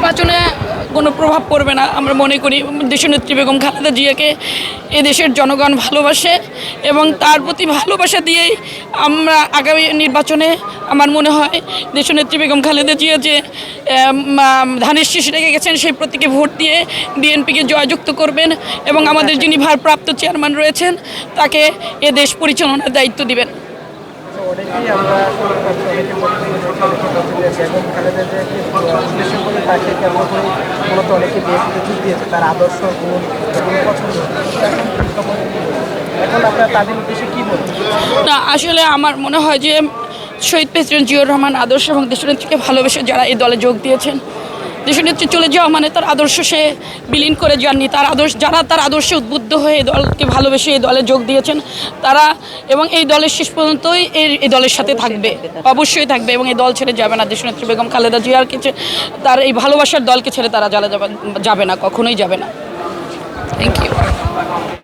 নির্বাচনে কোনো প্রভাব পড়বে না আমরা মনে করি। দেশনেত্রী বেগম খালেদা জিয়াকে এদেশের জনগণ ভালোবাসে এবং তার প্রতি ভালোবাসা দিয়েই আমরা আগামী নির্বাচনে আমার মনে হয় দেশনেত্রী বেগম খালেদা জিয়া যে ধানের শীষ রেখে গেছেন সেই প্রতীকে ভোট দিয়ে বিএনপিকে জয়যুক্ত করবেন এবং আমাদের যিনি ভারপ্রাপ্ত চেয়ারম্যান রয়েছেন তাকে এ দেশ পরিচালনার দায়িত্ব দিবেন। অনেকেই আমরা বেগম খালেদা জিয়াকে উদ্দেশ্য করে তাকে কেমন করে মূলত অনেকে বিএনপিতে যোগ দিয়েছে, তার আদর্শ গুণ এগুলো পছন্দ। এখন আপনারা তাদের উদ্দেশ্যে কী বলবেন? না, আসলে আমার মনে হয় যে শহীদ প্রেসিডেন্ট জিয়াউর রহমান আদর্শ এবং দেশনেত্রীকে ভালোবেসে যারা এই দলে যোগ দিয়েছেন, দেশনেত্রী চলে যাওয়া মানে তার আদর্শ সে বিলীন করে যাননি। তার আদর্শ যারা তার আদর্শে উদ্বুদ্ধ হয়ে এই দলকে ভালোবেসে এই দলে যোগ দিয়েছেন তারা এবং এই দলের শেষ পর্যন্তই এই দলের সাথে থাকবে, অবশ্যই থাকবে এবং এই দল ছেড়ে যাবে না। দেশনেত্রী বেগম খালেদা জিয়ার কিছু তার এই ভালোবাসার দলকে ছেড়ে তারা যাবে না, কখনোই যাবে না। Thank you.